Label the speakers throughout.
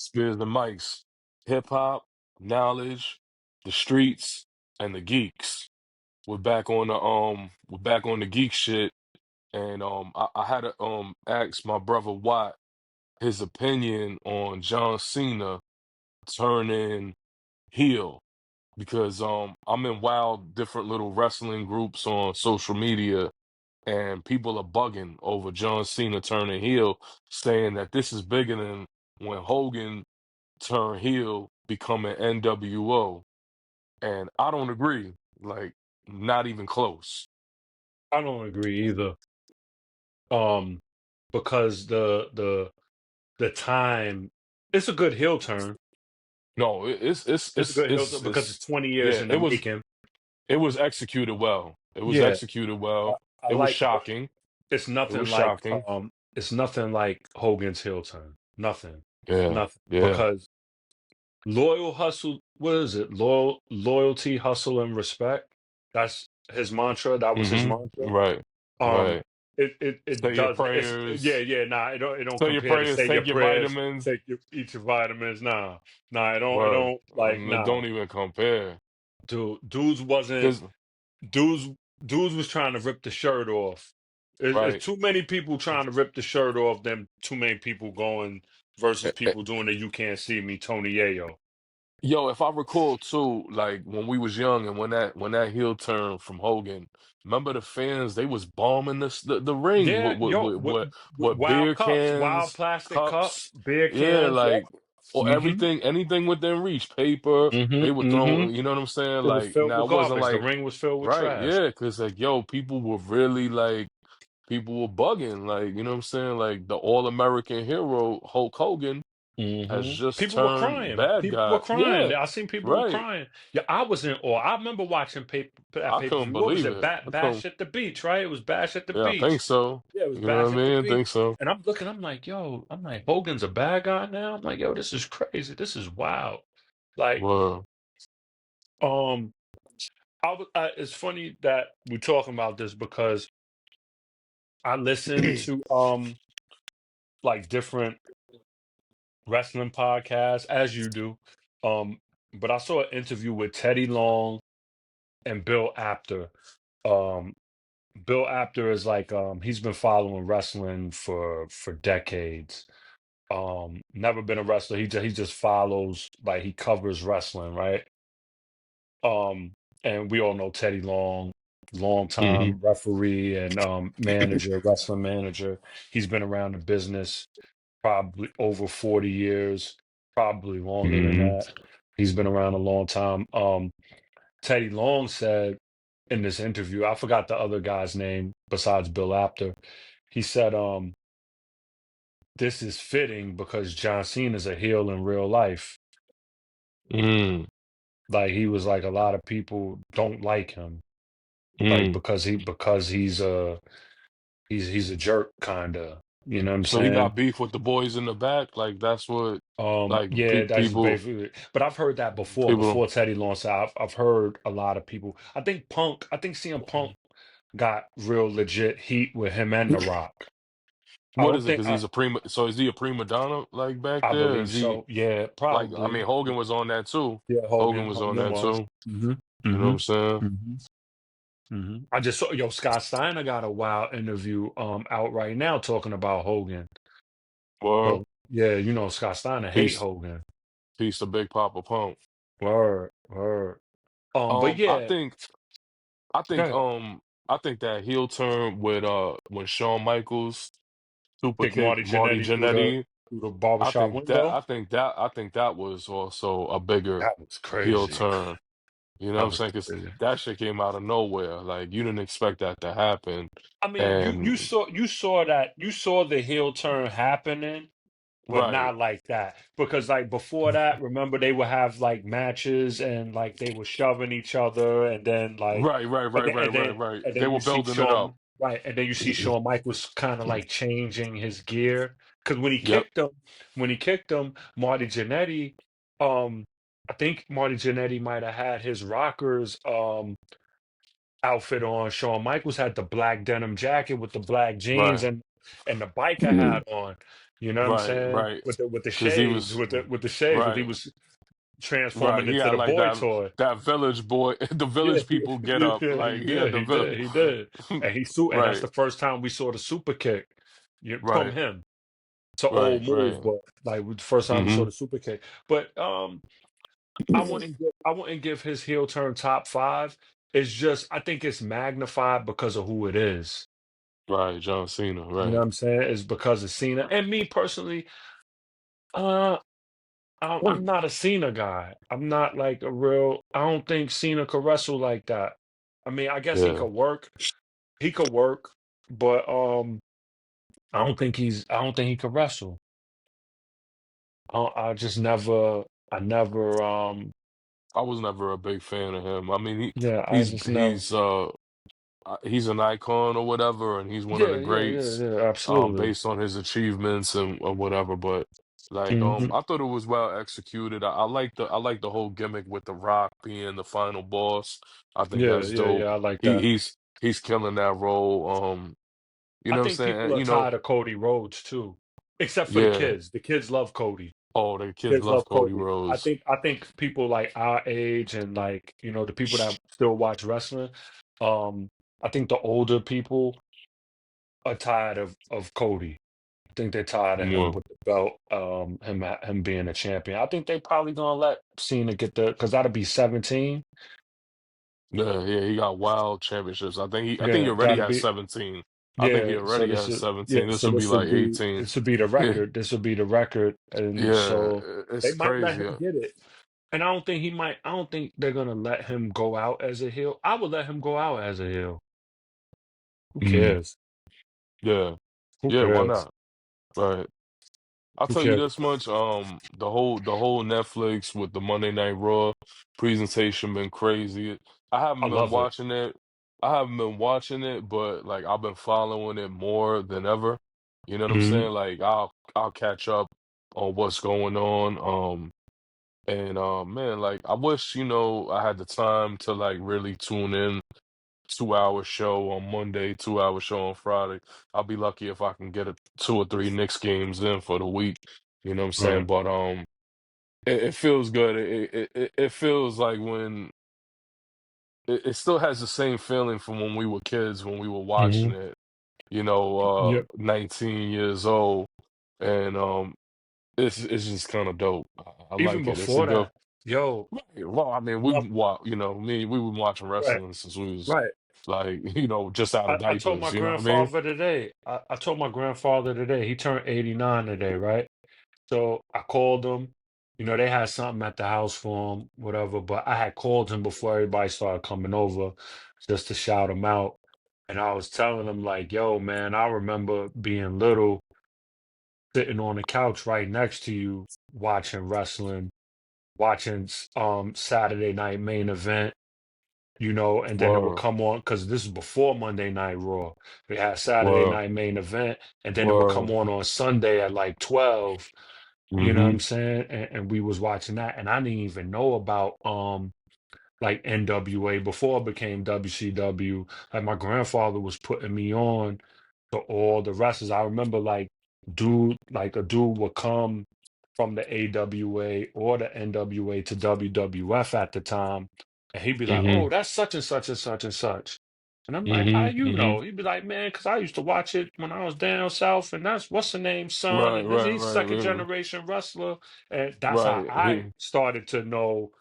Speaker 1: Spears and Mics, hip hop, knowledge, the streets, and the geeks. We're back on the geek shit, and I had to ask my brother Watt his opinion on John Cena turning heel because I'm in wild different little wrestling groups on social media, and people are bugging over John Cena turning heel, saying that this is bigger than when Hogan turned heel, becoming NWO. And I don't agree. Like, not even close.
Speaker 2: I don't agree either. Um, because the time, it's a good heel turn.
Speaker 1: No,
Speaker 2: It's a good heel turn because
Speaker 1: it's
Speaker 2: it's 20 years
Speaker 1: yeah,
Speaker 2: in the making.
Speaker 1: it was executed well. It was
Speaker 2: Yeah,
Speaker 1: executed
Speaker 2: I,
Speaker 1: well.
Speaker 2: I
Speaker 1: It was
Speaker 2: like
Speaker 1: shocking.
Speaker 2: it's
Speaker 1: It was
Speaker 2: nothing like
Speaker 1: shocking.
Speaker 2: Hogan's heel turn. Nothing.
Speaker 1: Yeah,
Speaker 2: Nothing.
Speaker 1: yeah.
Speaker 2: Because what is it? Loyalty, hustle, and respect. That's his mantra. That was his mantra.
Speaker 1: Right,
Speaker 2: Um,
Speaker 1: right.
Speaker 2: it
Speaker 1: Say your
Speaker 2: does yeah,
Speaker 1: prayers.
Speaker 2: yeah, nah, it don't
Speaker 1: Say your
Speaker 2: compare to
Speaker 1: prayers.
Speaker 2: say your
Speaker 1: Take your
Speaker 2: prayers,
Speaker 1: vitamins.
Speaker 2: eat your vitamins. Nah, it
Speaker 1: Word.
Speaker 2: don't like nah.
Speaker 1: Don't even compare.
Speaker 2: Dudes wasn't
Speaker 1: Cause
Speaker 2: dudes dudes was trying to rip the shirt off. It's
Speaker 1: right.
Speaker 2: too many people trying to rip the shirt off than too many people going versus people doing the you can't see me, Tony Yayo.
Speaker 1: Yo, if I recall too, like when we was young and when that heel turn from Hogan, remember the fans, they was bombing the ring
Speaker 2: Yeah, yo,
Speaker 1: with beer
Speaker 2: wild
Speaker 1: cans,
Speaker 2: plastic cups,
Speaker 1: cups,
Speaker 2: beer
Speaker 1: yeah,
Speaker 2: cans. Yep.
Speaker 1: like or
Speaker 2: Mm-hmm.
Speaker 1: anything within reach, paper, they
Speaker 2: Mm-hmm.
Speaker 1: were
Speaker 2: Mm-hmm.
Speaker 1: throwing, you know what I'm saying?
Speaker 2: It was
Speaker 1: Like
Speaker 2: filled
Speaker 1: now
Speaker 2: with
Speaker 1: it wasn't
Speaker 2: garbage. The
Speaker 1: like
Speaker 2: ring was filled with
Speaker 1: right,
Speaker 2: trash.
Speaker 1: yeah, because like yo, people were really like people were bugging, like, you know what I'm saying? Like the all-American hero Hulk Hogan has just
Speaker 2: People were
Speaker 1: turned
Speaker 2: crying.
Speaker 1: bad
Speaker 2: People were
Speaker 1: guy.
Speaker 2: crying.
Speaker 1: Yeah,
Speaker 2: I seen people were
Speaker 1: right.
Speaker 2: crying. Yeah, I was in awe. I remember watching that
Speaker 1: I
Speaker 2: paper
Speaker 1: couldn't
Speaker 2: view. What was
Speaker 1: believe
Speaker 2: it?
Speaker 1: it. I couldn't.
Speaker 2: Bash at the beach, right? It was Bash at the
Speaker 1: Yeah, I think
Speaker 2: beach.
Speaker 1: so.
Speaker 2: Yeah, it was
Speaker 1: You know
Speaker 2: Bash
Speaker 1: what I
Speaker 2: at the
Speaker 1: mean? I
Speaker 2: beach.
Speaker 1: think so.
Speaker 2: And I'm looking. I'm like, Hogan's a bad guy now. I'm like, yo, this is crazy. This is wild. Like,
Speaker 1: Well,
Speaker 2: um, it's funny that we're talking about this because I listen to like different wrestling podcasts as you do. Um, but I saw an interview with Teddy Long and Bill Apter. Um, Bill Apter is like he's been following wrestling for decades. Never been a wrestler. He just follows, like, he covers wrestling, right? Um, and we all know Teddy Long, long
Speaker 1: hmm
Speaker 2: time referee and manager, wrestling manager. He's been around the business probably over 40 years, probably longer than
Speaker 1: hmm
Speaker 2: that. He's been around a long time. Teddy Long said in this interview, I forgot the other guy's name besides Bill Apter. He said, this is fitting because John Cena is a heel in real life.
Speaker 1: mm
Speaker 2: Like, he was like, a lot of people don't like him, like,
Speaker 1: mm
Speaker 2: because he's a jerk, kind of. You know what I'm
Speaker 1: So he
Speaker 2: saying?
Speaker 1: got beef with the boys in the back. Like that's what, like
Speaker 2: Yeah, that's
Speaker 1: people,
Speaker 2: basically. But I've heard that before.
Speaker 1: people.
Speaker 2: Before Teddy Long said, I've heard a lot of people. I think CM Punk got real legit heat with him and The Rock. I
Speaker 1: What
Speaker 2: don't
Speaker 1: is it?
Speaker 2: think
Speaker 1: Because he's a prima. So is he a prima donna like back
Speaker 2: I
Speaker 1: there?
Speaker 2: believe
Speaker 1: Is he
Speaker 2: so. Yeah,
Speaker 1: like? I
Speaker 2: probably.
Speaker 1: mean, Hogan was on that too.
Speaker 2: Yeah,
Speaker 1: Hogan was on
Speaker 2: Hogan
Speaker 1: that
Speaker 2: was.
Speaker 1: too.
Speaker 2: hmm
Speaker 1: You know what
Speaker 2: hmm
Speaker 1: I'm saying?
Speaker 2: hmm I just saw Scott Steiner got a wild interview out right now talking about Hogan.
Speaker 1: Well,
Speaker 2: So yeah, Scott Steiner hate
Speaker 1: peace,
Speaker 2: Hogan.
Speaker 1: peace to Big Papa Pump.
Speaker 2: Word, word. But
Speaker 1: Um, I
Speaker 2: yeah,
Speaker 1: think I
Speaker 2: go
Speaker 1: think
Speaker 2: ahead.
Speaker 1: um I think that heel turn with when Shawn Michaels super
Speaker 2: Kick
Speaker 1: kick
Speaker 2: Marty
Speaker 1: Marty
Speaker 2: Jannetty through the
Speaker 1: Jannetty.
Speaker 2: barbershop window.
Speaker 1: I think that was also a bigger
Speaker 2: That was
Speaker 1: heel
Speaker 2: crazy.
Speaker 1: turn. You know what
Speaker 2: That
Speaker 1: I'm
Speaker 2: was
Speaker 1: saying? Because
Speaker 2: crazy.
Speaker 1: that shit came out of nowhere. Like you didn't expect that to happen.
Speaker 2: I mean, you
Speaker 1: And
Speaker 2: saw the heel turn happening, but
Speaker 1: right,
Speaker 2: not like that. Because, like, before that, remember, they would have like matches and like they were shoving each other, and then like
Speaker 1: right.
Speaker 2: and
Speaker 1: They
Speaker 2: then
Speaker 1: were
Speaker 2: you see
Speaker 1: building it up.
Speaker 2: Shawn, right, and then you see Shawn Michaels kind of like changing his gear. Because
Speaker 1: Yep.
Speaker 2: when he kicked him, Marty Jannetty, um, I think Marty Jannetty might have had his rockers outfit on. Shawn Michaels had the black denim jacket with the black jeans
Speaker 1: Right.
Speaker 2: and the biker hat on. You know what I'm
Speaker 1: Right,
Speaker 2: saying?
Speaker 1: right.
Speaker 2: With the
Speaker 1: Because he
Speaker 2: shades,
Speaker 1: was
Speaker 2: with the shades, when he
Speaker 1: right,
Speaker 2: was
Speaker 1: right.
Speaker 2: transforming
Speaker 1: He
Speaker 2: into
Speaker 1: had
Speaker 2: the
Speaker 1: like
Speaker 2: boy toy.
Speaker 1: that village boy, the
Speaker 2: Yeah,
Speaker 1: village people get
Speaker 2: yeah,
Speaker 1: up. Like he
Speaker 2: yeah,
Speaker 1: had the
Speaker 2: he did, he did. And and that's
Speaker 1: right,
Speaker 2: the first time we saw the super kick from
Speaker 1: right,
Speaker 2: him. It's an
Speaker 1: right,
Speaker 2: old move,
Speaker 1: right.
Speaker 2: but like the first time we saw
Speaker 1: Hmm.
Speaker 2: the super kick. But I wouldn't give his heel turn top five. It's just I think it's magnified because of who it is.
Speaker 1: Right, John Cena.
Speaker 2: You know
Speaker 1: Right.
Speaker 2: what I'm saying? It's because of Cena. And me personally, uh, I'm not a Cena guy. I'm not like a real. I don't think Cena could wrestle like that. I mean, I guess he
Speaker 1: Yeah.
Speaker 2: could work. He could work, but I don't think he could wrestle. I just never. I never.
Speaker 1: I was never a big fan of him. I mean,
Speaker 2: Yeah, I
Speaker 1: he's
Speaker 2: just never.
Speaker 1: he's an icon or whatever, and he's one of
Speaker 2: Yeah,
Speaker 1: the
Speaker 2: yeah, yeah,
Speaker 1: greats,
Speaker 2: yeah. Absolutely.
Speaker 1: based on his achievements and or whatever. But like,
Speaker 2: Hmm.
Speaker 1: I thought it was well executed. I like the whole gimmick with the Rock being the final boss. I think
Speaker 2: Yeah,
Speaker 1: that's
Speaker 2: yeah,
Speaker 1: dope.
Speaker 2: yeah. I like that.
Speaker 1: He's killing that role. You
Speaker 2: I
Speaker 1: know what I'm
Speaker 2: think
Speaker 1: saying?
Speaker 2: people
Speaker 1: And,
Speaker 2: are
Speaker 1: you know,
Speaker 2: tired of Cody Rhodes too, except for the
Speaker 1: yeah.
Speaker 2: kids. The kids love Cody.
Speaker 1: Oh, the kids
Speaker 2: Kids
Speaker 1: love
Speaker 2: love
Speaker 1: Cody
Speaker 2: Cody.
Speaker 1: Rhodes.
Speaker 2: I think people like our age and like the people that still watch wrestling. Um, I think the older people are tired of Cody. I think they're tired of him
Speaker 1: Yeah,
Speaker 2: with the belt. Him being a champion. I think they probably gonna let Cena get the because that'll be 17.
Speaker 1: yeah. He got wild championships. I think he
Speaker 2: Yeah,
Speaker 1: already
Speaker 2: that'll
Speaker 1: has
Speaker 2: be
Speaker 1: 17. I think he
Speaker 2: yeah. So
Speaker 1: already
Speaker 2: this
Speaker 1: has
Speaker 2: is yeah.
Speaker 1: 17. This
Speaker 2: So
Speaker 1: will be like 18.
Speaker 2: this would be the
Speaker 1: Yeah,
Speaker 2: record. This would be the record, and
Speaker 1: yeah.
Speaker 2: so they
Speaker 1: It's
Speaker 2: might let
Speaker 1: crazy.
Speaker 2: him get it. And I don't think he might. I don't think they're gonna let him go out as a heel. I would let him go out as a heel. Who
Speaker 1: Mm,
Speaker 2: cares?
Speaker 1: yeah,
Speaker 2: Who
Speaker 1: yeah. Why
Speaker 2: cares?
Speaker 1: not? Right. I'll
Speaker 2: Who
Speaker 1: tell you
Speaker 2: cares?
Speaker 1: this much. The whole Netflix with the Monday Night Raw presentation been crazy. I
Speaker 2: I
Speaker 1: haven't been
Speaker 2: love it.
Speaker 1: watching it. I haven't been watching it, but like I've been following it more than ever. You know what I'm
Speaker 2: Hmm.
Speaker 1: saying? Like I'll catch up on what's going on. And man, like I wish, I had the time to like really tune in 2 hour show on Monday, 2 hour show on Friday. I'll be lucky if I can get a two or three Knicks games in for the week. You know what I'm saying?
Speaker 2: Right.
Speaker 1: But it feels good. It feels like when it still has the same feeling from when we were kids when we were watching
Speaker 2: Hmm.
Speaker 1: it.
Speaker 2: Yep.
Speaker 1: 19 years old, and it's just kind of dope. I
Speaker 2: Even
Speaker 1: like it. It's a
Speaker 2: before
Speaker 1: good.
Speaker 2: that, yo,
Speaker 1: Right. Well, I mean,
Speaker 2: my,
Speaker 1: we've been watching
Speaker 2: right,
Speaker 1: wrestling since we was
Speaker 2: right.
Speaker 1: like, just out of
Speaker 2: I told my
Speaker 1: diapers. You know what I mean?
Speaker 2: grandfather today. I told my grandfather today. He turned 89 today, right? So I called him. They had something at the house for him, whatever. But I had called him before everybody started coming over just to shout him out. And I was telling him, like, yo, man, I remember being little, sitting on the couch right next to you, watching wrestling, watching Saturday night main event, and then it would
Speaker 1: Word,
Speaker 2: come on because this is before Monday Night Raw. We had Saturday
Speaker 1: word,
Speaker 2: night main event, and then it would come
Speaker 1: word.
Speaker 2: on Sunday at like 12. You know what
Speaker 1: Mm-hmm.
Speaker 2: I'm saying? And we was watching that, and I didn't even know about like NWA before it became WCW. Like my grandfather was putting me on to all the wrestlers. I remember like a dude would come from the AWA or the NWA to WWF at the time, and he'd be like,
Speaker 1: Mm-hmm.
Speaker 2: "Oh, that's such and such and such and such." And I'm like, "How
Speaker 1: Mm-hmm.
Speaker 2: you
Speaker 1: Mm-hmm.
Speaker 2: know?" He'd be like, "Man, because I used to watch it when I was down south, and that's what's the name, son,
Speaker 1: Right,
Speaker 2: and
Speaker 1: right,
Speaker 2: he's second
Speaker 1: right,
Speaker 2: generation wrestler." And that's how
Speaker 1: right.
Speaker 2: I started to know,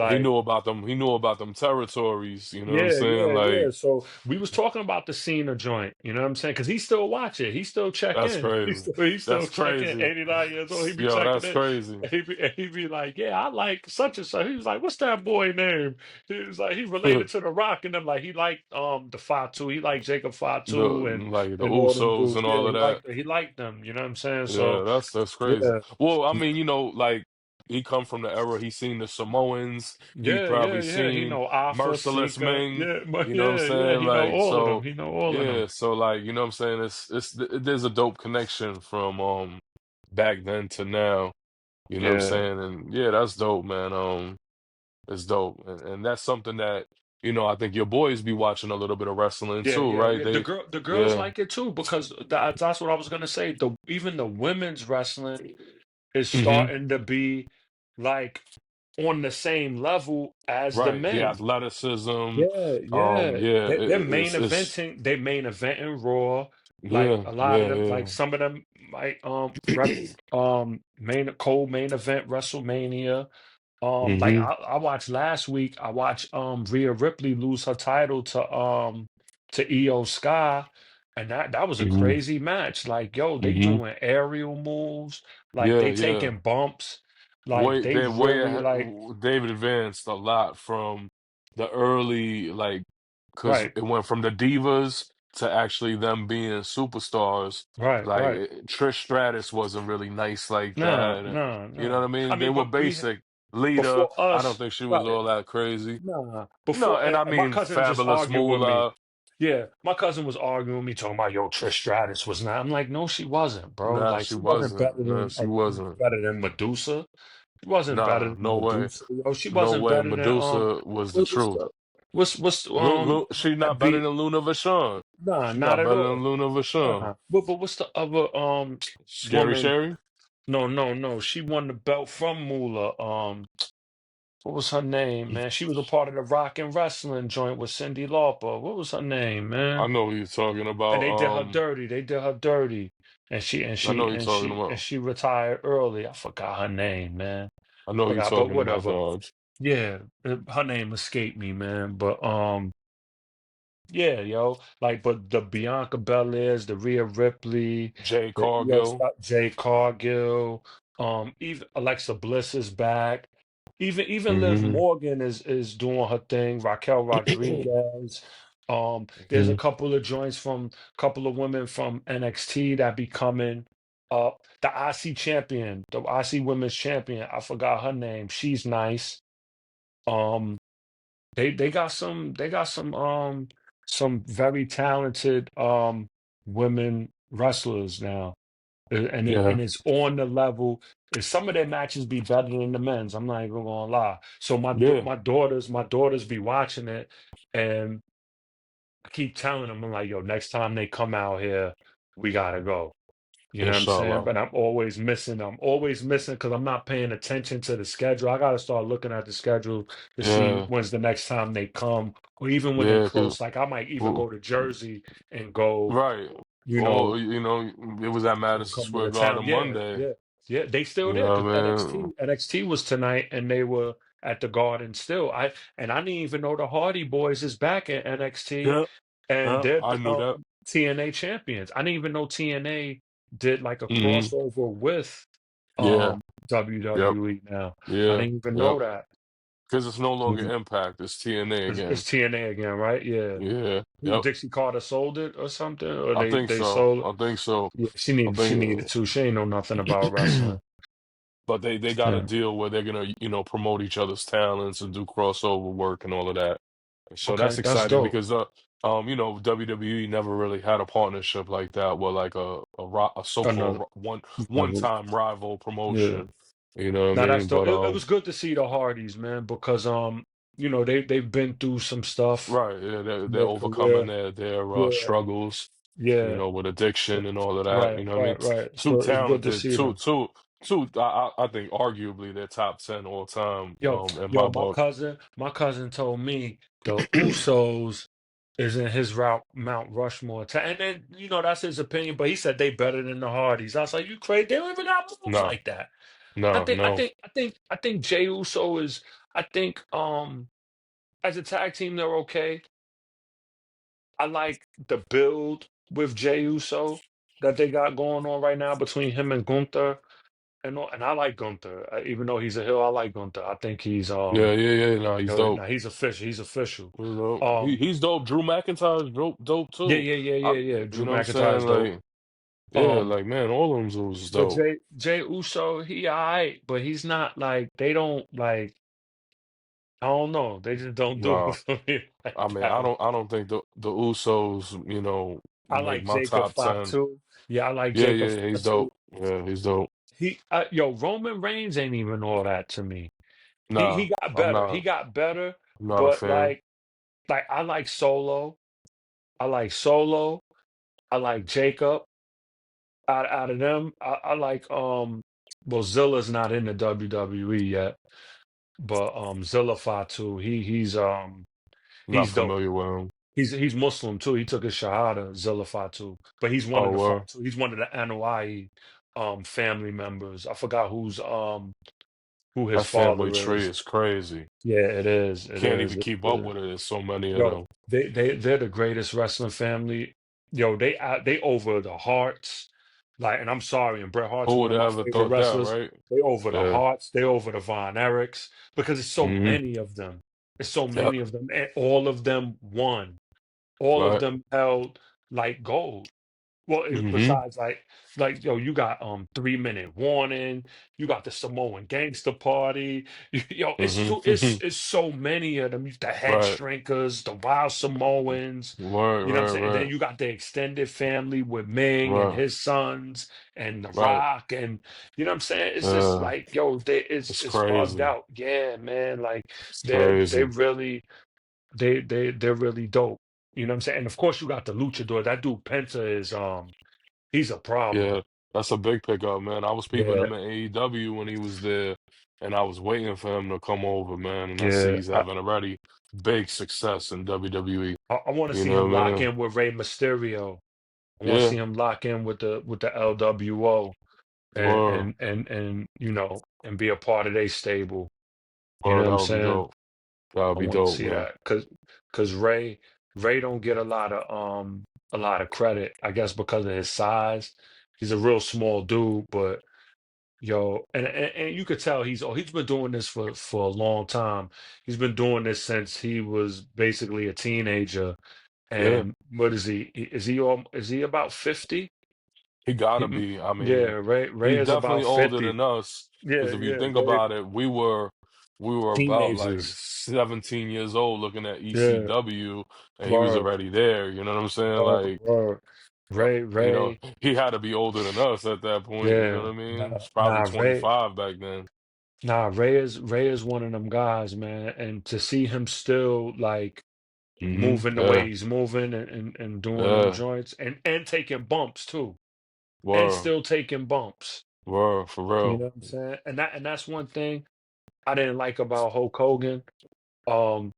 Speaker 1: He
Speaker 2: like,
Speaker 1: knew about them. He knew about them territories. You know what I'm
Speaker 2: yeah,
Speaker 1: saying?
Speaker 2: yeah, yeah.
Speaker 1: Like
Speaker 2: So we was talking about the Cena joint, you know what I'm saying? Because he still watch it. He still check
Speaker 1: that's
Speaker 2: in.
Speaker 1: crazy.
Speaker 2: He still
Speaker 1: That's
Speaker 2: check in.
Speaker 1: crazy.
Speaker 2: 89 years old. He be
Speaker 1: Yo,
Speaker 2: checking
Speaker 1: that's
Speaker 2: in.
Speaker 1: crazy.
Speaker 2: And he be like, yeah, I like such and such. He was like, what's that boy name? He was like, he related to The Rock. And I'm like, he liked the Fatu. He liked Jacob
Speaker 1: The
Speaker 2: Fatu
Speaker 1: like the
Speaker 2: and all them
Speaker 1: Usos
Speaker 2: dudes.
Speaker 1: and
Speaker 2: Yeah,
Speaker 1: all of that.
Speaker 2: he liked them. You know what I'm saying?
Speaker 1: Yeah,
Speaker 2: So
Speaker 1: that's crazy.
Speaker 2: yeah.
Speaker 1: Well, I mean, like he come from the era. He seen the Samoans. He
Speaker 2: Yeah, yeah,
Speaker 1: probably
Speaker 2: yeah. He
Speaker 1: seen
Speaker 2: know Alpha,
Speaker 1: Merciless
Speaker 2: Sika.
Speaker 1: Ming.
Speaker 2: Yeah,
Speaker 1: You know what I'm
Speaker 2: yeah, yeah.
Speaker 1: saying?
Speaker 2: He know
Speaker 1: Like
Speaker 2: all of them.
Speaker 1: so,
Speaker 2: He know all of them.
Speaker 1: yeah. So like, you know what I'm saying? There's a dope connection from back then to now. You know what I'm
Speaker 2: Yeah.
Speaker 1: saying? And yeah, that's dope, man. It's dope, and that's something that I think your boys be watching a little bit of wrestling
Speaker 2: Yeah,
Speaker 1: too,
Speaker 2: yeah,
Speaker 1: right?
Speaker 2: yeah. The girls
Speaker 1: Yeah.
Speaker 2: like it too because that's what I was gonna say. Even the women's wrestling is
Speaker 1: Hmm.
Speaker 2: starting to be like on the same level as the
Speaker 1: Right. The
Speaker 2: men.
Speaker 1: athleticism.
Speaker 2: Yeah, yeah.
Speaker 1: Yeah.
Speaker 2: They're main
Speaker 1: It's
Speaker 2: eventing. They main eventing Raw. Like
Speaker 1: yeah,
Speaker 2: a lot of
Speaker 1: yeah,
Speaker 2: them, like
Speaker 1: yeah.
Speaker 2: some of them might main co-main event WrestleMania. Like
Speaker 1: Hmm.
Speaker 2: I watched last week. I watched Rhea Ripley lose her title to Io Sky, and that was a
Speaker 1: Hmm.
Speaker 2: crazy match. Like yo, they
Speaker 1: Hmm.
Speaker 2: doing aerial moves. Like
Speaker 1: Yeah,
Speaker 2: they
Speaker 1: yeah.
Speaker 2: taking bumps. Like
Speaker 1: Way
Speaker 2: they
Speaker 1: they're way
Speaker 2: really
Speaker 1: ahead.
Speaker 2: like
Speaker 1: David advanced a lot from the early, like, because
Speaker 2: right,
Speaker 1: it went from the divas to actually them being superstars.
Speaker 2: right,
Speaker 1: Like
Speaker 2: right.
Speaker 1: Trish Stratus wasn't really nice like
Speaker 2: Nah,
Speaker 1: that.
Speaker 2: nah,
Speaker 1: You know
Speaker 2: nah.
Speaker 1: what I
Speaker 2: I
Speaker 1: mean? They
Speaker 2: mean,
Speaker 1: were
Speaker 2: but
Speaker 1: basic. Lita,
Speaker 2: before
Speaker 1: I don't
Speaker 2: us,
Speaker 1: think she was
Speaker 2: right?
Speaker 1: all that crazy.
Speaker 2: Nah,
Speaker 1: No,
Speaker 2: before
Speaker 1: and I
Speaker 2: and my
Speaker 1: mean
Speaker 2: cousin just
Speaker 1: Fabulous
Speaker 2: argued with me.
Speaker 1: Moolah.
Speaker 2: Yeah, my cousin was arguing with me, talking about yo, Trish Stratus was not. I'm like, no, she wasn't, bro.
Speaker 1: Nah,
Speaker 2: Like,
Speaker 1: she
Speaker 2: she wasn't
Speaker 1: wasn't. Nah, she wasn't.
Speaker 2: better than Medusa. She wasn't better
Speaker 1: Nah,
Speaker 2: than
Speaker 1: no way.
Speaker 2: Medusa. Yo, she
Speaker 1: No
Speaker 2: wasn't
Speaker 1: way.
Speaker 2: better than
Speaker 1: Medusa was the
Speaker 2: what's
Speaker 1: truth.
Speaker 2: the
Speaker 1: She not better
Speaker 2: be
Speaker 1: than Luna Vachon.
Speaker 2: nah,
Speaker 1: She
Speaker 2: not
Speaker 1: not
Speaker 2: at
Speaker 1: better
Speaker 2: all.
Speaker 1: than Luna Vachon.
Speaker 2: Nah. But what's the other
Speaker 1: Scary
Speaker 2: woman?
Speaker 1: Sherry?
Speaker 2: No, no, no. She won the belt from Moolah. What was her name, man? She was a part of the rock and wrestling joint with Cyndi Lauper. What was her name,
Speaker 1: I
Speaker 2: man?
Speaker 1: know who you're talking
Speaker 2: And
Speaker 1: about.
Speaker 2: they did her dirty. They did her dirty, and
Speaker 1: I know who you're talking about.
Speaker 2: she retired early. I forgot her name, man.
Speaker 1: I know who you're
Speaker 2: Forgot, but
Speaker 1: talking about,
Speaker 2: whatever.
Speaker 1: Dodge.
Speaker 2: Yeah, her name escaped me, man. But yeah, yo, like, but the Bianca Belairs, the Rhea Ripley,
Speaker 1: Jay
Speaker 2: the EO
Speaker 1: Cargill.
Speaker 2: Scott, Jay Cargill, even Alexa Bliss is back. Even Liv
Speaker 1: Hmm.
Speaker 2: Morgan is doing her thing. Raquel Rodriguez. There's a
Speaker 1: Hmm.
Speaker 2: couple of joints from a couple of women from NXT that be coming up. The IC champion, the IC women's champion, I forgot her name. She's nice. Um, they got some very talented women wrestlers now.
Speaker 1: Yeah,
Speaker 2: And it's on the level. Some of their matches be better than the men's. I'm not even gonna lie. So
Speaker 1: yeah,
Speaker 2: my daughters be watching it, and I keep telling them, I'm like, yo, next time they come out here, we gotta go. You know what I'm saying?
Speaker 1: inshallah.
Speaker 2: But I'm always missing. I'm always missing because I'm not paying attention to the schedule. I got to start looking at the schedule to see
Speaker 1: Yeah,
Speaker 2: when's the next time they come, or even when they
Speaker 1: yeah, because,
Speaker 2: close. Like I might even go to Jersey and go,
Speaker 1: right.
Speaker 2: you know,
Speaker 1: Or, it was at
Speaker 2: and
Speaker 1: Madison
Speaker 2: come to
Speaker 1: Square
Speaker 2: the town.
Speaker 1: Garden
Speaker 2: Yeah,
Speaker 1: Monday.
Speaker 2: yeah, yeah. They still
Speaker 1: You
Speaker 2: there
Speaker 1: know
Speaker 2: because
Speaker 1: what I mean?
Speaker 2: NXT was tonight, and they were at the Garden still. I didn't even know the Hardy Boys is back in NXT,
Speaker 1: Yeah,
Speaker 2: and
Speaker 1: yeah,
Speaker 2: they're
Speaker 1: I knew that.
Speaker 2: TNA champions. I didn't even know TNA did like a
Speaker 1: Hmm.
Speaker 2: crossover with
Speaker 1: Yeah, yep,
Speaker 2: WWE now. I
Speaker 1: yeah,
Speaker 2: didn't even
Speaker 1: yep.
Speaker 2: know that.
Speaker 1: Because it's no longer
Speaker 2: Mhm.
Speaker 1: Impact, it's TNA
Speaker 2: It's
Speaker 1: again.
Speaker 2: TNA again, right? Yeah.
Speaker 1: Yeah,
Speaker 2: Who,
Speaker 1: yep.
Speaker 2: Dixie Carter sold it or something, or
Speaker 1: I think
Speaker 2: they
Speaker 1: so.
Speaker 2: sold it.
Speaker 1: I think so.
Speaker 2: Yeah,
Speaker 1: I
Speaker 2: she
Speaker 1: think,
Speaker 2: needed to. She ain't know nothing about wrestling.
Speaker 1: but they got a
Speaker 2: Yeah.
Speaker 1: deal where they're gonna, promote each other's talents and do crossover work and all of that. So
Speaker 2: Okay,
Speaker 1: that's
Speaker 2: that's
Speaker 1: exciting
Speaker 2: dope.
Speaker 1: because WWE never really had a partnership like that with like a
Speaker 2: Another
Speaker 1: so-called one
Speaker 2: level.
Speaker 1: time rival
Speaker 2: Yeah.
Speaker 1: promotion. You know what I
Speaker 2: Now that's
Speaker 1: mean?
Speaker 2: dope.
Speaker 1: But
Speaker 2: It was good to see the Hardys, man, because they've been through some stuff
Speaker 1: right, yeah,
Speaker 2: in
Speaker 1: they're
Speaker 2: their
Speaker 1: overcoming
Speaker 2: career.
Speaker 1: their
Speaker 2: Yeah,
Speaker 1: struggles,
Speaker 2: yeah.
Speaker 1: with
Speaker 2: So
Speaker 1: addiction and all of that.
Speaker 2: right,
Speaker 1: You know what I mean?
Speaker 2: right, right.
Speaker 1: Too
Speaker 2: So it's good to
Speaker 1: talented,
Speaker 2: see them.
Speaker 1: two. I think arguably they're top 10 all time. In my
Speaker 2: Yo,
Speaker 1: book.
Speaker 2: my cousin told me the Usos is in his route Mount Rushmore. And then, that's his opinion, but he said they better than the Hardys. I was like, you crazy? They don't even got moves
Speaker 1: No,
Speaker 2: like that.
Speaker 1: no, no.
Speaker 2: I think Jey Uso is I think as a tag team they're okay. I like the build with Jey Uso that they got going on right now between him and Gunther. And I like Gunther. Even though he's a heel, I like Gunther. I think he's
Speaker 1: Yeah, yeah, yeah. No, he's dope.
Speaker 2: nah, he's official. He's official.
Speaker 1: He
Speaker 2: Um
Speaker 1: he's dope. Drew McIntyre's dope
Speaker 2: yeah,
Speaker 1: too.
Speaker 2: yeah, yeah,
Speaker 1: I,
Speaker 2: yeah, yeah.
Speaker 1: you
Speaker 2: Drew
Speaker 1: know what I'm saying?
Speaker 2: McIntyre's dope.
Speaker 1: Like, yeah,
Speaker 2: Um
Speaker 1: like man, all of them was
Speaker 2: but
Speaker 1: dope.
Speaker 2: Jay Uso, he alright, but he's not like they don't like I don't know. They just don't do it
Speaker 1: Nah,
Speaker 2: for me
Speaker 1: I
Speaker 2: like
Speaker 1: mean,
Speaker 2: that.
Speaker 1: I don't think the Usos,
Speaker 2: I
Speaker 1: make
Speaker 2: like
Speaker 1: my
Speaker 2: Jacob
Speaker 1: top
Speaker 2: Fott
Speaker 1: 10.
Speaker 2: too. Yeah, I like
Speaker 1: Yeah,
Speaker 2: Jacob
Speaker 1: yeah, he's
Speaker 2: Fott
Speaker 1: dope.
Speaker 2: too.
Speaker 1: Yeah, he's dope.
Speaker 2: Roman Reigns ain't even all that to me. He
Speaker 1: Nah,
Speaker 2: got
Speaker 1: I'm
Speaker 2: better. He
Speaker 1: not.
Speaker 2: got better,
Speaker 1: I'm not a
Speaker 2: but
Speaker 1: fan.
Speaker 2: like I like Solo. I like Solo. I like Jacob. Out of them, I like well Zilla's not in the WWE yet, but Zilla Fatu,
Speaker 1: Not
Speaker 2: he's dope.
Speaker 1: familiar with him.
Speaker 2: He's Muslim too. He took his Shahada, Zilla Fatu. But he's one
Speaker 1: Oh,
Speaker 2: of the
Speaker 1: well,
Speaker 2: Fatu. He's one of the Anoua'i family members. I forgot who his
Speaker 1: that family
Speaker 2: father
Speaker 1: tree
Speaker 2: is.
Speaker 1: is crazy.
Speaker 2: Yeah, it is. It
Speaker 1: Can't
Speaker 2: is.
Speaker 1: even
Speaker 2: It
Speaker 1: keep up
Speaker 2: is.
Speaker 1: with it. There's so many of
Speaker 2: Yo,
Speaker 1: them.
Speaker 2: they're the greatest wrestling family. Yo, they over the Hearts. Like, and I'm sorry, and Bret Hart's
Speaker 1: Who
Speaker 2: one
Speaker 1: would
Speaker 2: of my
Speaker 1: have ever
Speaker 2: favorite
Speaker 1: thought that,
Speaker 2: wrestlers.
Speaker 1: right?
Speaker 2: They over the
Speaker 1: Yeah.
Speaker 2: Hearts. They over the Von Erichs because it's so
Speaker 1: Hmm.
Speaker 2: many of them. It's so
Speaker 1: Yep.
Speaker 2: many of them, and all of them won. All of
Speaker 1: Right.
Speaker 2: them held like gold. Well,
Speaker 1: Hmm.
Speaker 2: besides like yo, you got 3 minute warning. You got the Samoan gangster party. Yo,
Speaker 1: Hmm.
Speaker 2: it's so many of them. The head
Speaker 1: Right.
Speaker 2: shrinkers, the wild Samoans.
Speaker 1: Right.
Speaker 2: You know what I'm
Speaker 1: Right.
Speaker 2: saying? And then
Speaker 1: Right.
Speaker 2: you got the extended family with Ming and
Speaker 1: Right.
Speaker 2: his sons and The
Speaker 1: Right.
Speaker 2: Rock, and you know what I'm saying? It's just like yo,
Speaker 1: It's
Speaker 2: it's bugged
Speaker 1: crazy.
Speaker 2: out. Yeah, man. Like
Speaker 1: It's
Speaker 2: they
Speaker 1: crazy.
Speaker 2: really they're really dope. You know what I'm saying? And of course you got the luchador. That dude Penta is he's a problem.
Speaker 1: Yeah, that's a big pickup, man. I was peeping
Speaker 2: Yeah,
Speaker 1: him in AEW when he was there, and I was waiting for him to come over, man. And I see
Speaker 2: yeah.
Speaker 1: he's having already big success in WWE.
Speaker 2: I want to
Speaker 1: You
Speaker 2: see
Speaker 1: know
Speaker 2: him
Speaker 1: what I
Speaker 2: lock
Speaker 1: mean?
Speaker 2: in with Rey Mysterio. I want to
Speaker 1: Yeah,
Speaker 2: see him lock in with the LWO
Speaker 1: word,
Speaker 2: and you know and be a part of their stable. You know
Speaker 1: word.
Speaker 2: what
Speaker 1: That
Speaker 2: I'm
Speaker 1: would be
Speaker 2: saying?
Speaker 1: dope. That would
Speaker 2: I
Speaker 1: be
Speaker 2: want to
Speaker 1: dope,
Speaker 2: see
Speaker 1: man.
Speaker 2: that because Ray don't get a lot of credit. I guess because of his size. He's a real small dude, but yo, and you could tell he's been doing this for a long time. He's been doing this since he was basically a teenager.
Speaker 1: Yeah,
Speaker 2: And what is he? Is he about 50?
Speaker 1: he gotta
Speaker 2: He,
Speaker 1: be. I
Speaker 2: yeah,
Speaker 1: mean,
Speaker 2: Ray
Speaker 1: he's
Speaker 2: is
Speaker 1: definitely
Speaker 2: about
Speaker 1: older
Speaker 2: 50.
Speaker 1: than us.
Speaker 2: Yeah,
Speaker 1: Because if you
Speaker 2: yeah,
Speaker 1: think
Speaker 2: Ray
Speaker 1: about it, we were about like
Speaker 2: teenagers.
Speaker 1: 17 years old looking at
Speaker 2: Yeah,
Speaker 1: ECW, and he was
Speaker 2: word,
Speaker 1: already there. You know what I'm saying? Like.
Speaker 2: word.
Speaker 1: You know,
Speaker 2: Ray,
Speaker 1: he had to be older than us at that point, you know
Speaker 2: yeah.
Speaker 1: what I mean?
Speaker 2: Nah,
Speaker 1: He's probably 25 back then.
Speaker 2: Ray is one of them guys, man. And to see him still like
Speaker 1: Hmm.
Speaker 2: moving the way
Speaker 1: Yeah,
Speaker 2: he's moving and doing them
Speaker 1: yeah.
Speaker 2: joints and taking bumps too, and
Speaker 1: Word,
Speaker 2: still taking bumps.
Speaker 1: word, for
Speaker 2: You
Speaker 1: real.
Speaker 2: know what I'm saying? And that's one thing I didn't like about Hulk Hogan. Um,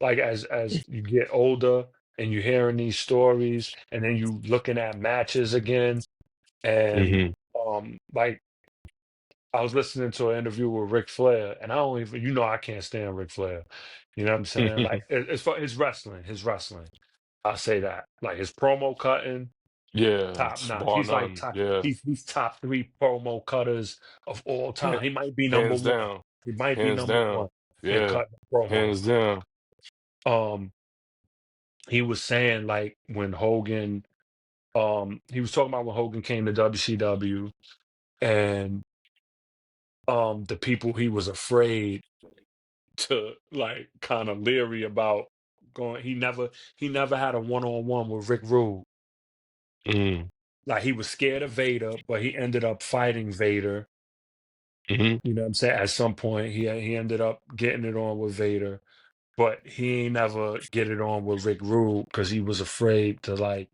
Speaker 2: like as you get older and you hearing these stories, and then you looking at matches again, and
Speaker 1: Hmm.
Speaker 2: like I was listening to an interview with Ric Flair, and I don't even, you know, I can't stand Ric Flair. You know what I'm saying? Like as far his wrestling, I say that. Like his promo cutting,
Speaker 1: Yeah,
Speaker 2: top
Speaker 1: it's
Speaker 2: notch.
Speaker 1: bar
Speaker 2: He's like
Speaker 1: none.
Speaker 2: top.
Speaker 1: Yeah.
Speaker 2: He's top three promo cutters of all time.
Speaker 1: Ha-
Speaker 2: He might be number
Speaker 1: Hands
Speaker 2: one.
Speaker 1: down.
Speaker 2: He might be
Speaker 1: Hands
Speaker 2: number
Speaker 1: down.
Speaker 2: one in
Speaker 1: Yeah.
Speaker 2: cutting promos.
Speaker 1: Hands down.
Speaker 2: Um, he was saying like when Hogan, he was talking about when Hogan came to WCW and the people he was afraid to like kind of leery about going. He never had a one on one with Rick Rude.
Speaker 1: Mm.
Speaker 2: Like he was scared of Vader, but he ended up fighting Vader.
Speaker 1: Hmm.
Speaker 2: You know what I'm saying? At some point, he ended up getting it on with Vader, but he ain't never get it on with Rick Rude because he was afraid to like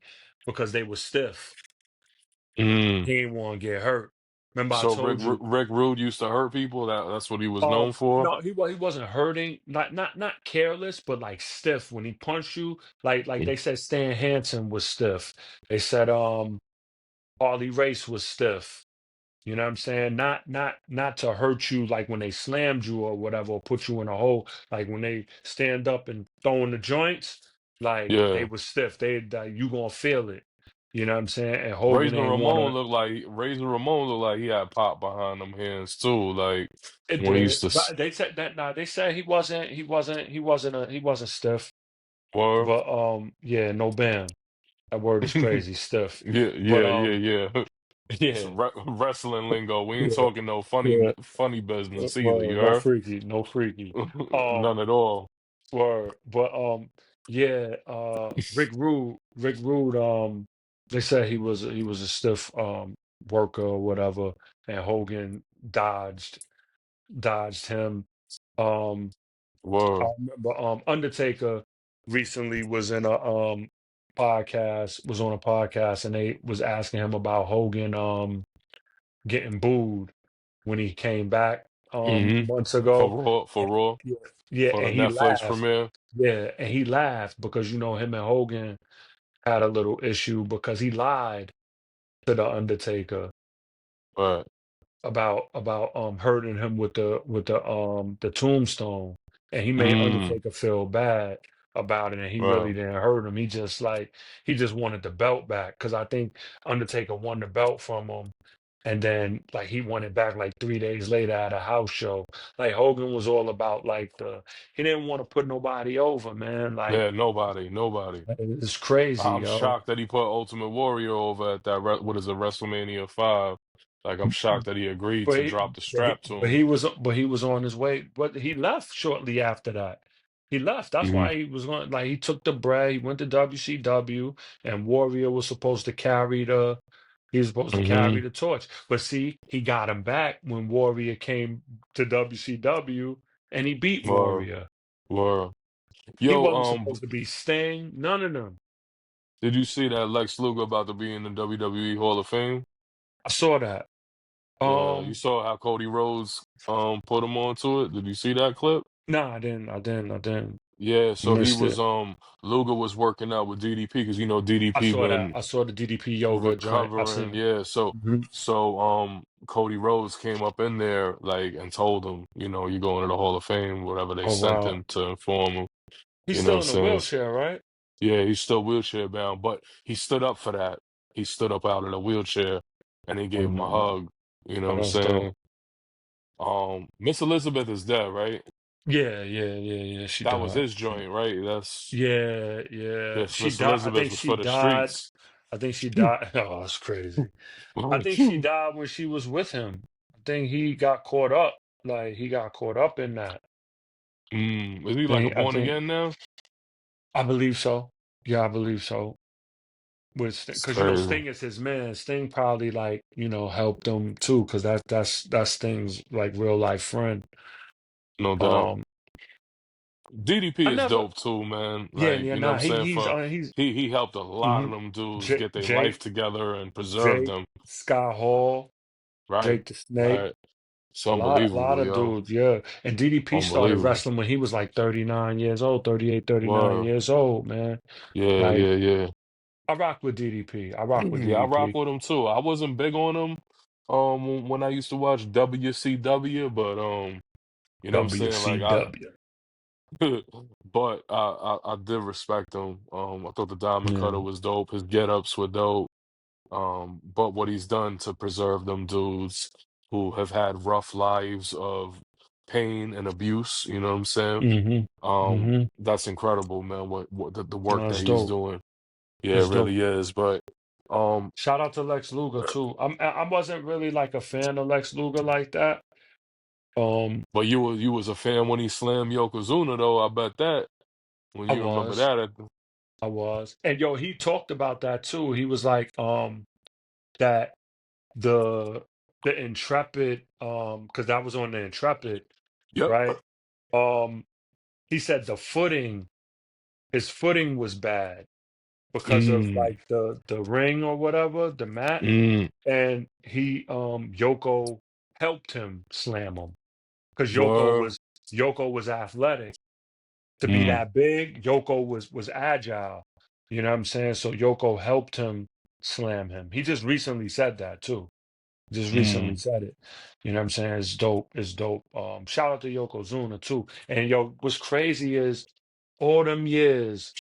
Speaker 2: because they were stiff.
Speaker 1: Mm.
Speaker 2: He ain't want to get hurt. Remember, I
Speaker 1: So
Speaker 2: told you.
Speaker 1: Rick Rude used to hurt people. That's what he was known for.
Speaker 2: No, he wasn't hurting, not careless, but like stiff when he punched you. Like they said, Stan Hansen was stiff. They said Harley Race was stiff. You know what I'm saying? Not to hurt you like when they slammed you or whatever, or put you in a hole. Like when they stand up and throwing the joints, like they
Speaker 1: Yeah.
Speaker 2: was stiff. They like, you gonna feel it. You know what I'm saying? And Hogan ain't wanna.
Speaker 1: Razor Ramon looked like he had pop behind them hands too. Like
Speaker 2: It
Speaker 1: when he
Speaker 2: did,
Speaker 1: used to
Speaker 2: but they said that. Nah, they said he wasn't stiff.
Speaker 1: swerve.
Speaker 2: But yeah, no bam. That word is crazy, stiff.
Speaker 1: Yeah,
Speaker 2: But
Speaker 1: yeah, yeah, yeah. It's
Speaker 2: yeah,
Speaker 1: wrestling lingo. We ain't
Speaker 2: yeah,
Speaker 1: talking no
Speaker 2: yeah.
Speaker 1: funny business either. You
Speaker 2: Word, no
Speaker 1: heard?
Speaker 2: freaky, no freaky.
Speaker 1: None
Speaker 2: Um,
Speaker 1: at all.
Speaker 2: word, but yeah, Rick Rude, they said he was a stiff worker or whatever, and Hogan dodged him. Um, I
Speaker 1: Word.
Speaker 2: remember Undertaker. recently was in a podcast, was on a podcast, and they was asking him about Hogan getting booed when he came back
Speaker 1: Hmm.
Speaker 2: months ago.
Speaker 1: For Raw,
Speaker 2: Yeah, yeah,
Speaker 1: for the
Speaker 2: and he
Speaker 1: Netflix
Speaker 2: laughed.
Speaker 1: premiere.
Speaker 2: Yeah, and he laughed because him and Hogan had a little issue because he lied to the Undertaker
Speaker 1: Right.
Speaker 2: about hurting him with the tombstone, and he made
Speaker 1: Mm,
Speaker 2: Undertaker feel bad about it, and he
Speaker 1: right.
Speaker 2: really didn't hurt him. He just wanted the belt back because I think Undertaker won the belt from him, and then like he won it back like 3 days later at a house show. Like Hogan was all about like he didn't want to put nobody over, man. Like
Speaker 1: Yeah, nobody.
Speaker 2: it's crazy,
Speaker 1: I'm
Speaker 2: yo.
Speaker 1: shocked that he put Ultimate Warrior over at that, what is it, WrestleMania 5. Like, I'm shocked that he agreed to drop the strap to him.
Speaker 2: But he was on his way. But he left shortly after that. He left. That's
Speaker 1: Hmm.
Speaker 2: why he was going. Like he took the break. He went to WCW, and Warrior was supposed to carry the. He was supposed to
Speaker 1: Hmm.
Speaker 2: carry the torch. But see, he got him back when Warrior came to WCW, and he beat
Speaker 1: Word,
Speaker 2: Warrior.
Speaker 1: word.
Speaker 2: He
Speaker 1: Yo,
Speaker 2: wasn't supposed to be Sting. None of them.
Speaker 1: did you see that Lex Luger about to be in the WWE Hall of Fame?
Speaker 2: I saw that.
Speaker 1: Yeah, you
Speaker 2: Um,
Speaker 1: saw how Cody Rhodes put him onto it. Did you see that clip?
Speaker 2: no, I didn't. I didn't. I didn't.
Speaker 1: Yeah,
Speaker 2: I
Speaker 1: so he
Speaker 2: missed
Speaker 1: was
Speaker 2: it.
Speaker 1: Luger was working out with DDP because
Speaker 2: I
Speaker 1: DDP
Speaker 2: saw that.
Speaker 1: been
Speaker 2: I saw the DDP yoga joint. I
Speaker 1: recovering.
Speaker 2: seen.
Speaker 1: Yeah, so
Speaker 2: Mhm.
Speaker 1: Cody Rhodes came up in there like and told him, you're going to the Hall of Fame, whatever they
Speaker 2: Oh
Speaker 1: sent
Speaker 2: wow.
Speaker 1: him to inform him.
Speaker 2: He's
Speaker 1: You know what
Speaker 2: still
Speaker 1: I'm
Speaker 2: in a
Speaker 1: saying?
Speaker 2: wheelchair, right?
Speaker 1: Yeah, he's still wheelchair bound, but he stood up for that. He stood up out of the wheelchair and he
Speaker 2: Oh
Speaker 1: gave him a
Speaker 2: no.
Speaker 1: hug. You know what
Speaker 2: Oh,
Speaker 1: I'm
Speaker 2: that's
Speaker 1: saying?
Speaker 2: dope.
Speaker 1: Miss Elizabeth is dead, right?
Speaker 2: Yeah, yeah, yeah, yeah. She
Speaker 1: That was
Speaker 2: died.
Speaker 1: his joint, right? That's
Speaker 2: Yeah, yeah.
Speaker 1: Yes,
Speaker 2: She
Speaker 1: Miss
Speaker 2: died.
Speaker 1: Elizabeth was for the
Speaker 2: I think she
Speaker 1: streets.
Speaker 2: died. Oh, that's crazy. I think she died when she was with him. I think he got caught up. Like he got caught up in that.
Speaker 1: Is he like a
Speaker 2: I
Speaker 1: born
Speaker 2: think
Speaker 1: again now?
Speaker 2: I believe so. Yeah, I believe so. With
Speaker 1: It's
Speaker 2: because
Speaker 1: crazy.
Speaker 2: Sting is his man. Sting probably like helped him too because that's Sting's like real life friend.
Speaker 1: No doubt.
Speaker 2: Um, I
Speaker 1: DDP is
Speaker 2: never.
Speaker 1: dope too, man.
Speaker 2: Yeah,
Speaker 1: Like,
Speaker 2: yeah,
Speaker 1: you know what I'm
Speaker 2: nah.
Speaker 1: saying?
Speaker 2: He's
Speaker 1: He helped a lot of
Speaker 2: hmm
Speaker 1: them dudes
Speaker 2: Jake,
Speaker 1: get their life
Speaker 2: Jake,
Speaker 1: together and preserve
Speaker 2: Jake,
Speaker 1: them.
Speaker 2: Scott Hall,
Speaker 1: Right.
Speaker 2: Jake the Snake.
Speaker 1: Right. It's
Speaker 2: A lot
Speaker 1: unbelievable,
Speaker 2: of
Speaker 1: yo.
Speaker 2: dudes. Yeah, and DDP started
Speaker 1: Unbelievable.
Speaker 2: wrestling when he was like 39 years old, 38, 39
Speaker 1: Word.
Speaker 2: years old. Man,
Speaker 1: Yeah,
Speaker 2: like
Speaker 1: yeah, yeah.
Speaker 2: I rock with DDP. I rock with
Speaker 1: Yeah, I rock
Speaker 2: DDP.
Speaker 1: with him too. I wasn't big on him when I used to watch WCW, but you know what I'm saying? Like
Speaker 2: WCW.
Speaker 1: but I did respect him. I thought the Diamond
Speaker 2: Yeah.
Speaker 1: Cutter was dope. His get-ups were dope. But what he's done to preserve them dudes who have had rough lives of pain and abuse, you know what I'm saying?
Speaker 2: hmm hmm
Speaker 1: That's incredible, man. What the work
Speaker 2: No,
Speaker 1: that
Speaker 2: it's
Speaker 1: he's
Speaker 2: dope.
Speaker 1: doing. Yeah, it
Speaker 2: It's dope.
Speaker 1: really is. But um,
Speaker 2: Shout out to Lex Luger too. I wasn't really like a fan of Lex Luger like that. Um,
Speaker 1: but you was a fan when he slammed Yokozuna, though. I bet that when
Speaker 2: I
Speaker 1: you remember
Speaker 2: was.
Speaker 1: that.
Speaker 2: I was. And yo, he talked about that too. He was like, that the Intrepid, because that was on the Intrepid,
Speaker 1: Yep.
Speaker 2: right? Um, he said his footing was bad because of
Speaker 1: Mm,
Speaker 2: like the ring or whatever, the mat.
Speaker 1: mm,
Speaker 2: And Yoko helped him slam him. Because
Speaker 1: word.
Speaker 2: Yoko was athletic. To be
Speaker 1: Mm,
Speaker 2: that big, Yoko was agile. You know what I'm saying? So Yoko helped him slam him. He just recently said that too. Just recently
Speaker 1: mm.
Speaker 2: said it. You know what I'm saying? It's dope. It's dope. Shout out to Yokozuna too. And yo, what's crazy is all them years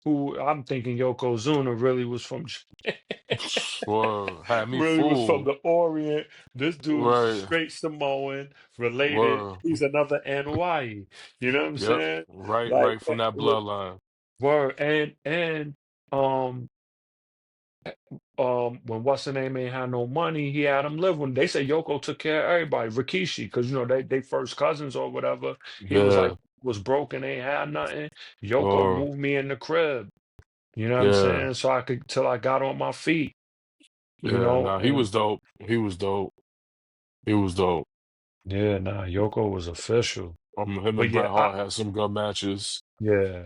Speaker 2: who I'm thinking Yokozuna really was from
Speaker 1: Word. Had me
Speaker 2: really was from
Speaker 1: fooled.
Speaker 2: the Orient. This dude's
Speaker 1: Right.
Speaker 2: straight Samoan, related.
Speaker 1: Word.
Speaker 2: He's another Hawaii. You know what I'm
Speaker 1: Yep.
Speaker 2: saying?
Speaker 1: Right,
Speaker 2: Like
Speaker 1: right from that
Speaker 2: with
Speaker 1: bloodline.
Speaker 2: word and um when what's the name ain't had no money, he had him live when they say Yoko took care of everybody, Rikishi, because they first cousins or whatever. He was like
Speaker 1: Yeah.
Speaker 2: was broken, ain't had nothing. Yoko
Speaker 1: Or
Speaker 2: moved me in the crib. You know what I'm
Speaker 1: yeah.
Speaker 2: saying? So I could till I got on my feet,
Speaker 1: Yeah. Nah, he
Speaker 2: and
Speaker 1: was dope. He was dope. He was dope.
Speaker 2: yeah, nah, Yoko was official.
Speaker 1: Him
Speaker 2: But
Speaker 1: and
Speaker 2: yeah,
Speaker 1: Bret Hart had some good matches.
Speaker 2: yeah,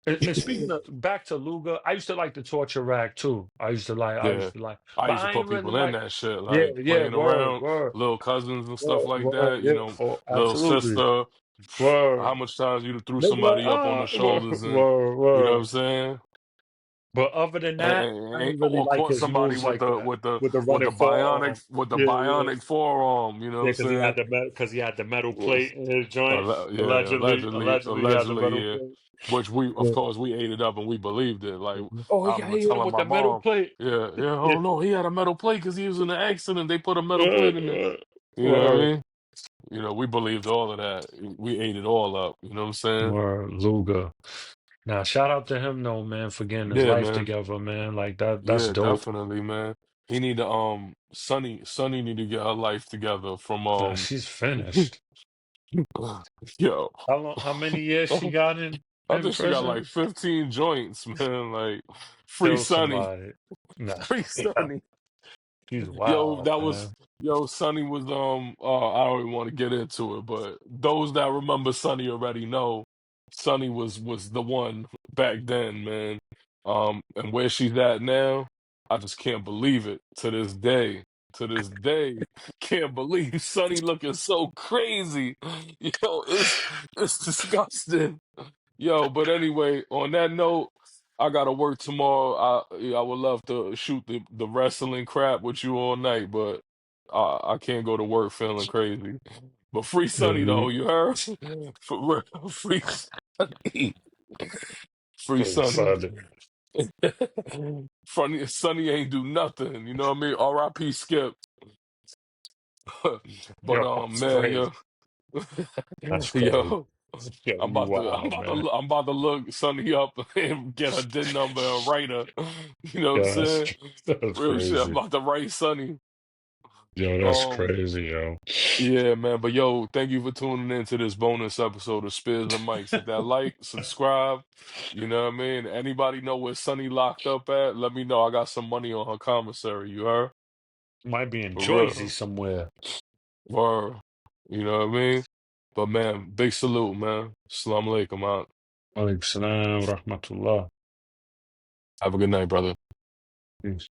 Speaker 2: And speaking of back to Luger, I used to like the torture rack too. I
Speaker 1: Yeah.
Speaker 2: used to like,
Speaker 1: I
Speaker 2: but
Speaker 1: used to
Speaker 2: I ain't
Speaker 1: put
Speaker 2: really
Speaker 1: people in
Speaker 2: like.
Speaker 1: that shit,
Speaker 2: Yeah,
Speaker 1: like
Speaker 2: yeah,
Speaker 1: playing
Speaker 2: word,
Speaker 1: around,
Speaker 2: word,
Speaker 1: little cousins and stuff
Speaker 2: word,
Speaker 1: like
Speaker 2: word,
Speaker 1: that.
Speaker 2: yeah, for
Speaker 1: Little
Speaker 2: absolutely,
Speaker 1: sister. How
Speaker 2: word.
Speaker 1: much times you threw
Speaker 2: They be like,
Speaker 1: somebody up on the
Speaker 2: word,
Speaker 1: shoulders and
Speaker 2: word,
Speaker 1: you know what I'm
Speaker 2: word.
Speaker 1: saying?
Speaker 2: But other than that, I ain't really
Speaker 1: Or
Speaker 2: like
Speaker 1: caught
Speaker 2: his
Speaker 1: somebody
Speaker 2: moves
Speaker 1: with
Speaker 2: like
Speaker 1: the
Speaker 2: that
Speaker 1: with the
Speaker 2: with the
Speaker 1: with the
Speaker 2: running
Speaker 1: bionic
Speaker 2: forearm.
Speaker 1: with the
Speaker 2: Yeah, yeah,
Speaker 1: bionic forearm. You know what
Speaker 2: yeah,
Speaker 1: I'm
Speaker 2: because he
Speaker 1: saying?
Speaker 2: had the metal
Speaker 1: Was
Speaker 2: plate in his joint.
Speaker 1: Yeah,
Speaker 2: Allegedly, he had the
Speaker 1: allegedly,
Speaker 2: metal
Speaker 1: yeah.
Speaker 2: plate.
Speaker 1: Which we, of
Speaker 2: Yeah.
Speaker 1: course, we ate it up and we believed it. Like
Speaker 2: Oh,
Speaker 1: I
Speaker 2: yeah,
Speaker 1: remember
Speaker 2: he hit him
Speaker 1: telling
Speaker 2: with
Speaker 1: my
Speaker 2: the metal
Speaker 1: mom,
Speaker 2: plate.
Speaker 1: yeah, yeah,
Speaker 2: Yeah.
Speaker 1: oh no, he had a metal plate because he was in an accident. They put a metal
Speaker 2: Word,
Speaker 1: plate in it.
Speaker 2: word,
Speaker 1: You know what I
Speaker 2: word.
Speaker 1: mean? We believed all of that. We ate it all up. You know what I'm saying?
Speaker 2: Word, Luger. Now, shout out to him though, man, for getting his
Speaker 1: Yeah,
Speaker 2: life
Speaker 1: man.
Speaker 2: together, man. Like that's
Speaker 1: Yeah,
Speaker 2: dope.
Speaker 1: definitely, man. He need to Sonny need to get her life together from
Speaker 2: Nah, she's finished.
Speaker 1: yo.
Speaker 2: How many years she got
Speaker 1: I
Speaker 2: in
Speaker 1: think she got like
Speaker 2: prison?
Speaker 1: 15 joints, man. Like free
Speaker 2: Kill
Speaker 1: Sonny.
Speaker 2: somebody. Nah,
Speaker 1: Free
Speaker 2: yeah,
Speaker 1: Sonny.
Speaker 2: she's
Speaker 1: Yo,
Speaker 2: wild,
Speaker 1: that was
Speaker 2: man.
Speaker 1: Sonny was I don't even want to get into it, but those that remember Sonny already know Sonny was the one back then, man. And where she's at now, I just can't believe it to this day. To this day, can't believe Sonny looking so crazy. Yo, it's disgusting. Yo, but anyway, on that note, I gotta work tomorrow. I would love to shoot the wrestling crap with you all night, but I can't go to work feeling crazy. But free Sunny though,
Speaker 2: Mhm.
Speaker 1: you heard? For real, free Sunny, free Sunny.
Speaker 2: Son,
Speaker 1: Funny Sunny ain't do nothing. You know what I mean? R.I.P. Skip. But
Speaker 2: yo, that's
Speaker 1: man,
Speaker 2: crazy.
Speaker 1: yo,
Speaker 2: That's crazy.
Speaker 1: yo.
Speaker 2: Yo, you wild, man.
Speaker 1: I'm about to look Sunny up and get her DIN number and write her. You know what I'm
Speaker 2: Yo,
Speaker 1: saying?
Speaker 2: that's
Speaker 1: Real shit. I'm
Speaker 2: crazy.
Speaker 1: about to write Sunny.
Speaker 2: Yo, that's
Speaker 1: Um,
Speaker 2: crazy, yo.
Speaker 1: yeah, man. But yo, thank you for tuning in to this bonus episode of Spears and Mics. Hit that like, subscribe. You know what I mean? Anybody know where Sunny locked up at? Let me know. I got some money on her commissary. You heard?
Speaker 2: Might be in
Speaker 1: For
Speaker 2: Jersey
Speaker 1: real.
Speaker 2: somewhere.
Speaker 1: Word. You know what I mean? But man, big salute, man. Assalamu alaikum, man.
Speaker 2: Alaikum salam, rahmatullah.
Speaker 1: Have a good night, brother.
Speaker 2: Peace.